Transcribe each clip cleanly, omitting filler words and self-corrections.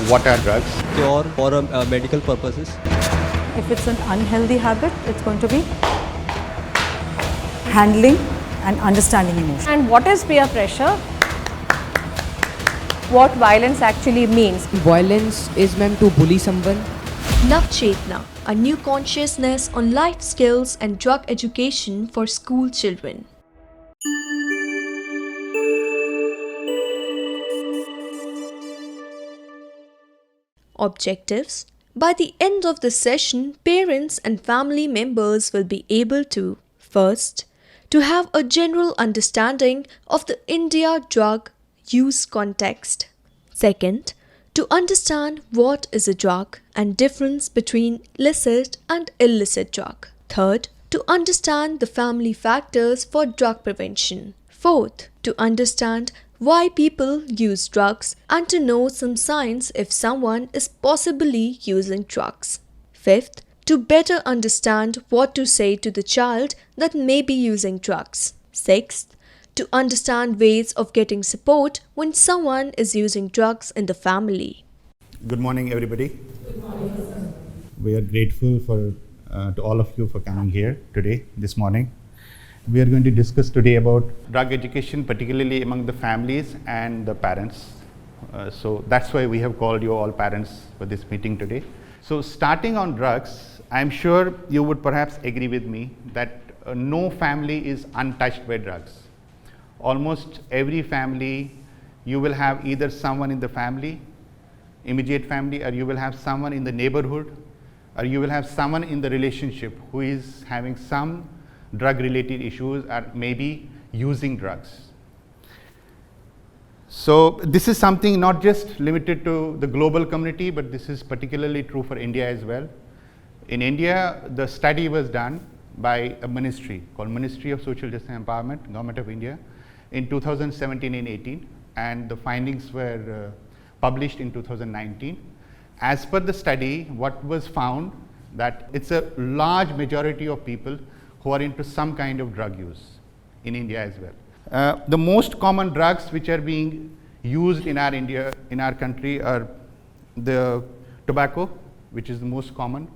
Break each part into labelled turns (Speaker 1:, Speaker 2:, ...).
Speaker 1: What are drugs?
Speaker 2: Cure for medical purposes.
Speaker 3: If it's an unhealthy habit, it's going to be handling and understanding emotion.
Speaker 4: And what is peer pressure? What violence actually means.
Speaker 5: Violence is meant to bully someone.
Speaker 6: Navchetna, a new consciousness on life skills and drug education for school children. Objectives: by the end of the session, parents and family members will be able to: first, to have a general understanding of the India drug use context; second, to understand what is a drug and difference between licit and illicit drug; third, to understand the family factors for drug prevention; fourth, to understand why people use drugs and to know some signs if someone is possibly using drugs; fifth, to better understand what to say to the child that may be using drugs; sixth, to understand ways of getting support when someone is using drugs in the family.
Speaker 1: Good morning, everybody. Good morning, sir. We are grateful to all of you for coming here today, this morning. We are going to discuss today about drug education, particularly among the families and the parents. So that's why we have called you all parents for this meeting today. So starting on drugs, I'm sure you would perhaps agree with me that no family is untouched by drugs. Almost every family, you will have either someone in the family, immediate family, or you will have someone in the neighborhood, or you will have someone in the relationship who is having some drug related issues or maybe using drugs. So this is something not just limited to the global community, but this is particularly true for India as well. In India, the study was done by a ministry called Ministry of Social Justice and Empowerment, Government of India, in 2017 and 18, and the findings were published in 2019. As per the study, what was found that it's a large majority of people who are into some kind of drug use in India as well. The most common drugs which are being used in our country are the tobacco, which is the most common,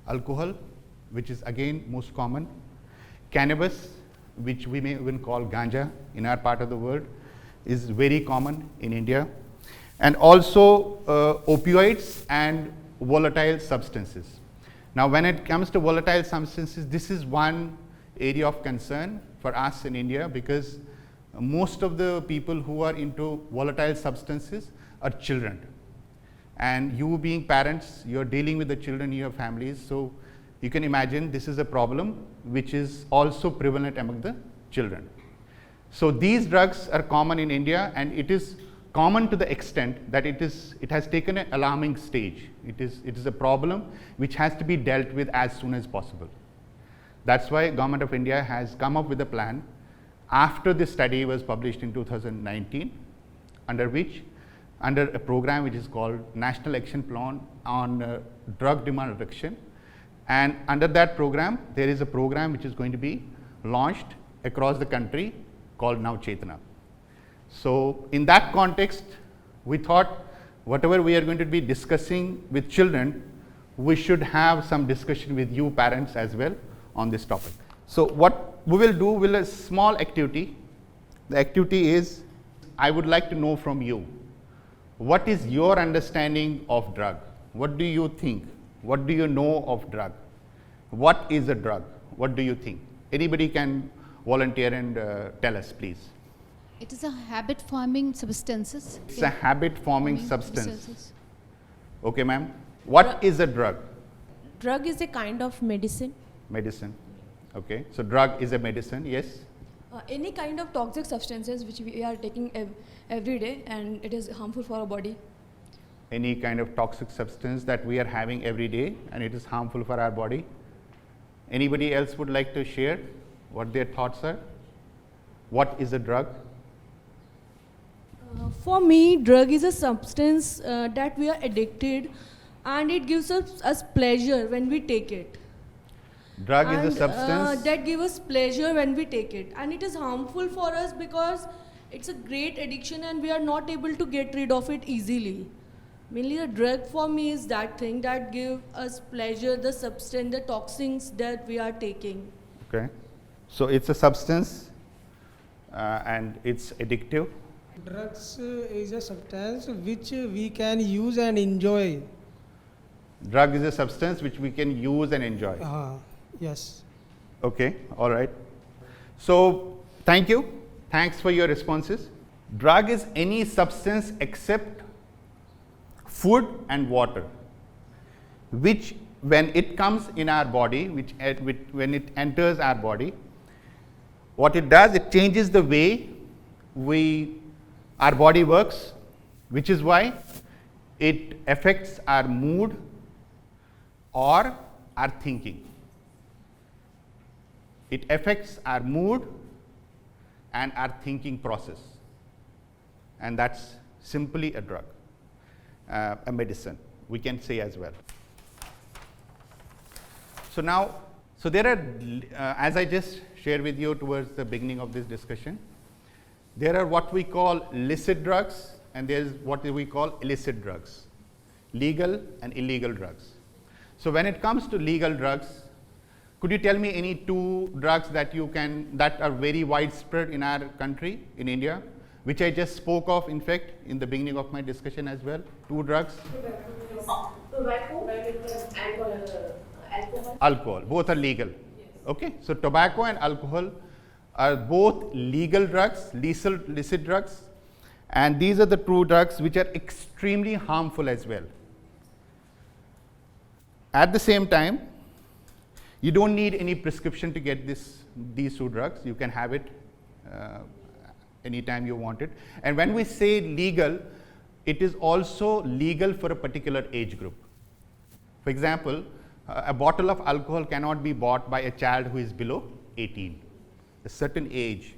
Speaker 1: alcohol, which is again most common, cannabis, which we may even call ganja in our part of the world, is very common in India, and also opioids and volatile substances. Now, when it comes to volatile substances, this is one area of concern for us in India, because most of the people who are into volatile substances are children. And you being parents, you're dealing with the children in your families, so you can imagine this is a problem which is also prevalent among the children. So these drugs are common in India, and it is common to the extent that it has taken an alarming stage. It is a problem which has to be dealt with as soon as possible. That's why Government of India has come up with a plan after this study was published in 2019, under a program which is called National Action Plan on Drug Demand Reduction. And under that program, there is a program which is going to be launched across the country called Navchetna. So in that context, we thought whatever we are going to be discussing with children, we should have some discussion with you parents as well on this topic. So what we will do will a small activity. The activity is, I would like to know from you, what is your understanding of drug? What do you think? What do you know of drug? What is a drug? What do you think? Anybody can volunteer and tell us, please.
Speaker 7: It is a habit-forming substances.
Speaker 1: It's a habit-forming substance. Okay, ma'am. What is a drug?
Speaker 8: Drug is a kind of medicine.
Speaker 1: Medicine. Okay. So drug is a medicine. Yes.
Speaker 9: Any kind of toxic substances which we are taking every day, and it is harmful for our body.
Speaker 1: Any kind of toxic substance that we are having every day and it is harmful for our body. Anybody else would like to share what their thoughts are? What is a drug?
Speaker 8: For me, drug is a substance that we are addicted, and it gives us pleasure when we take it.
Speaker 1: Drug is a substance
Speaker 8: that gives us pleasure when we take it, and it is harmful for us because it's a great addiction and we are not able to get rid of it easily. Mainly a drug for me is that thing that give us pleasure, the substance, the toxins that we are taking.
Speaker 1: Okay. So it's a substance and it's addictive.
Speaker 10: Drugs is a substance which we can use and enjoy.
Speaker 1: Drug is a substance which we can use and enjoy.
Speaker 10: Yes.
Speaker 1: Okay, all right. So thank you. Thanks for your responses. Drug is any substance except food and water, which when it comes in our body, when it enters our body, what it does, it changes the way our body works, which is why it affects our mood or our thinking. It affects our mood and our thinking process, and that's simply a drug, a medicine, we can say as well. So now, there are, as I just shared with you towards the beginning of this discussion, there are what we call licit drugs and there is what we call illicit drugs, legal and illegal drugs. So when it comes to legal drugs, could you tell me any two drugs that are very widespread in our country, in India, which I just spoke of, in fact, in the beginning of my discussion as well? Two drugs?
Speaker 11: Tobacco and alcohol.
Speaker 1: Alcohol, both are legal. Yes. Okay, so tobacco and alcohol are both legal drugs, licit drugs, and these are the two drugs which are extremely harmful as well. At the same time, you don't need any prescription to get these two drugs. You can have it anytime you want it. And when we say legal, it is also legal for a particular age group. For example, a bottle of alcohol cannot be bought by a child who is below 18. A certain age.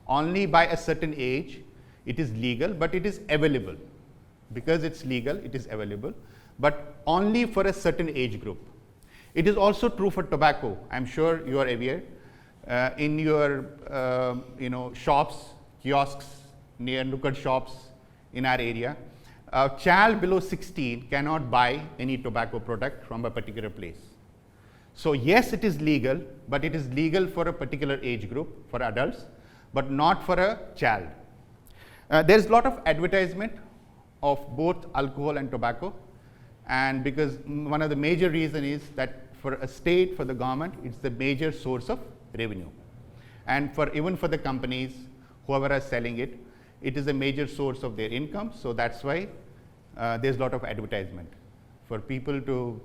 Speaker 1: Only by a certain age it is legal, but it is available. Because it's legal, it is available, but only for a certain age group. It is also true for tobacco. I'm sure you are aware. In your shops, kiosks, near nukkad shops in our area, a child below 16 cannot buy any tobacco product from a particular place. So yes, it is legal, but it is legal for a particular age group, for adults, but not for a child. There is a lot of advertisement of both alcohol and tobacco, and because one of the major reasons is that for a state, for the government, it's the major source of revenue. And even for the companies, whoever are selling it, it is a major source of their income, so that's why there's a lot of advertisement for people to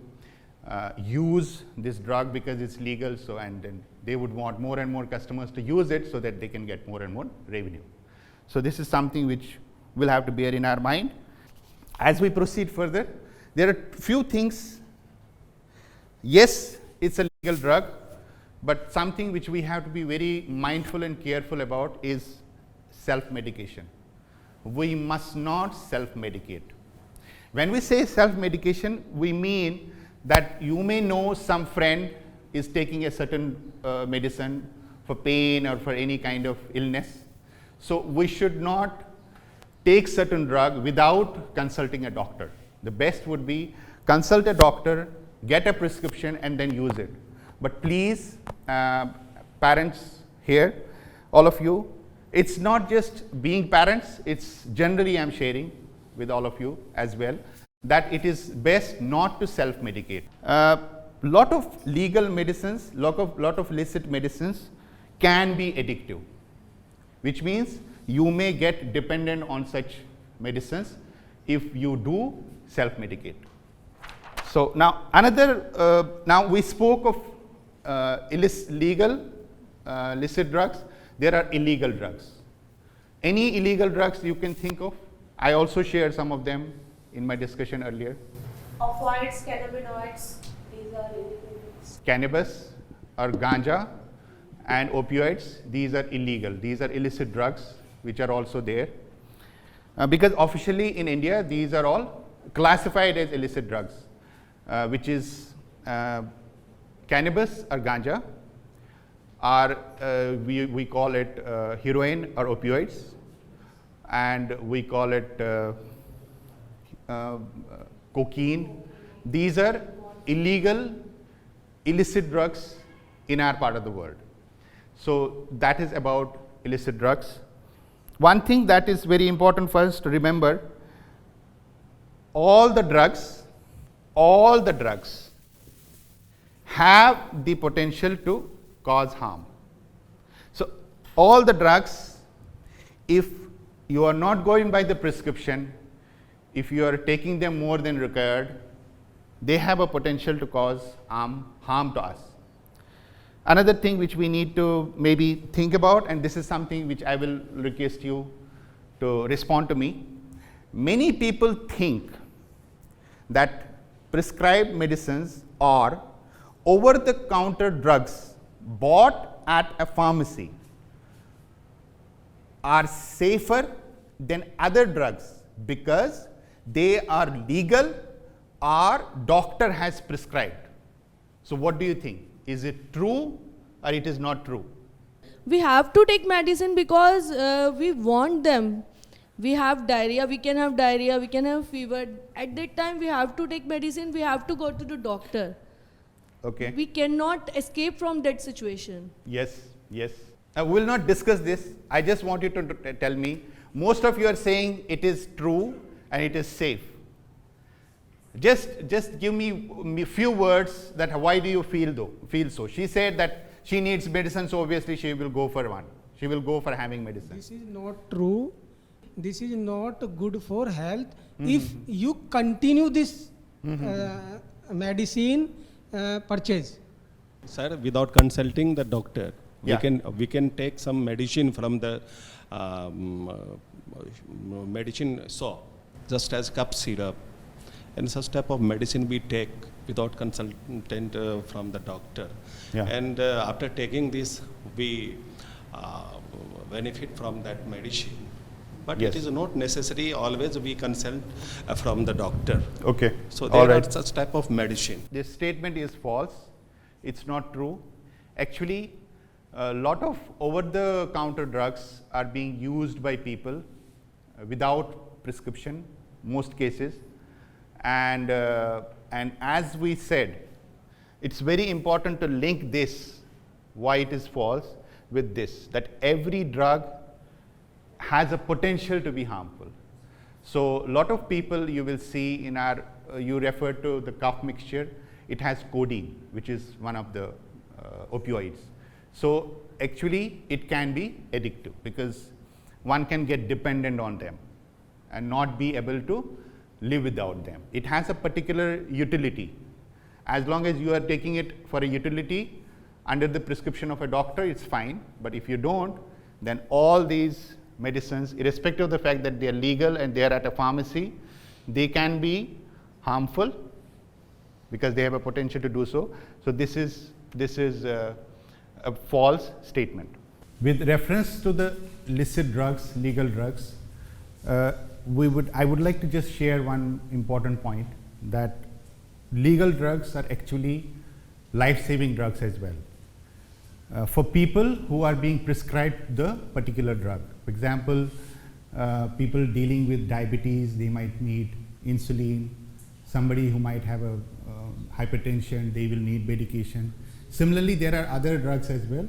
Speaker 1: use this drug because it's legal, and then they would want more and more customers to use it so that they can get more and more revenue. So this is something which we'll have to bear in our mind. As we proceed further, there are few things. Yes, it's a legal drug, but something which we have to be very mindful and careful about is self-medication. We must not self-medicate. When we say self-medication, we mean that you may know some friend is taking a certain medicine for pain or for any kind of illness. So we should not take certain drug without consulting a doctor. The best would be consult a doctor, get a prescription, and then use it. But please, parents here, all of you, it's not just being parents, it's generally I'm sharing with all of you as well, that it is best not to self-medicate. Lot of legal medicines, lot of licit medicines can be addictive, which means you may get dependent on such medicines if you do self-medicate. So now now we spoke of legal licit drugs. There are illegal drugs. Any illegal drugs you can think of? I also shared some of them in my discussion earlier.
Speaker 11: Opioids, cannabinoids, these are illegal drugs.
Speaker 1: Cannabis or ganja and opioids, these are illegal. These are illicit drugs which are also there. Because officially in India, these are all classified as illicit drugs, which is cannabis or ganja, or we call it heroin or opioids, and we call it cocaine. These are illegal, illicit drugs in our part of the world. So that is about illicit drugs. One thing that is very important for us to remember, all the drugs have the potential to cause harm. So all the drugs, if you are not going by the prescription, if you are taking them more than required, they have a potential to cause harm to us. Another thing which we need to maybe think about, and this is something which I will request you to respond to me. Many people think that prescribed medicines or over-the-counter drugs bought at a pharmacy are safer than other drugs because they are legal or doctor has prescribed. So what do you think? Is it true or it is not true?
Speaker 8: We have to take medicine because we want them. We have diarrhea, we can have fever. At that time we have to take medicine, we have to go to the doctor.
Speaker 1: Okay.
Speaker 8: We cannot escape from that situation.
Speaker 1: Yes, yes. We will not discuss this. I just want you to tell me, most of you are saying it is true and it is safe. Just give me few words that why do you feel so. She said that she needs medicine, so obviously she will go for one. She will go for having medicine.
Speaker 10: This is not true. This is not good for health. If you continue this medicine purchase.
Speaker 12: Sir, without consulting the doctor, we can take some medicine from the medicine shop, just as cup syrup. And such type of medicine we take without consultant from the doctor.
Speaker 1: Yeah.
Speaker 12: And after taking this, we benefit from that medicine. But
Speaker 1: Yes.
Speaker 12: it is not necessary always we consult from the doctor.
Speaker 1: Okay.
Speaker 12: So
Speaker 1: All
Speaker 12: there
Speaker 1: right.
Speaker 12: are such type of medicine.
Speaker 1: This statement is false. It's not true. Actually, a lot of over-the-counter drugs are being used by people without prescription, most cases. And as we said, it's very important to link this, why it is false, with this, that every drug has a potential to be harmful. So a lot of people you will see in our, you refer to the cough mixture, it has codeine, which is one of the opioids. So actually it can be addictive because one can get dependent on them and not be able to live without them. It has a particular utility. As long as you are taking it for a utility under the prescription of a doctor, it's fine. But if you don't, then all these medicines, irrespective of the fact that they are legal and they are at a pharmacy, they can be harmful because they have a potential to do so. So this is a false statement. With reference to the illicit drugs, legal drugs, I would like to just share one important point, that legal drugs are actually life-saving drugs as well. For people who are being prescribed the particular drug, for example, people dealing with diabetes, they might need insulin. Somebody who might have a hypertension, they will need medication. Similarly, there are other drugs as well,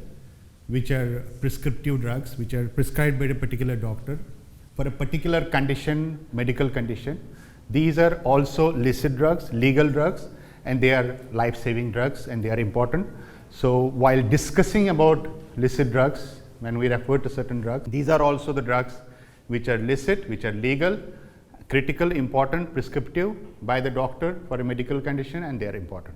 Speaker 1: which are prescriptive drugs, which are prescribed by a particular doctor for a particular condition, medical condition. These are also illicit drugs, legal drugs, and they are life-saving drugs and they are important. So while discussing about illicit drugs, when we refer to certain drugs, these are also the drugs which are illicit, which are legal, critical, important, prescriptive by the doctor for a medical condition, and they are important.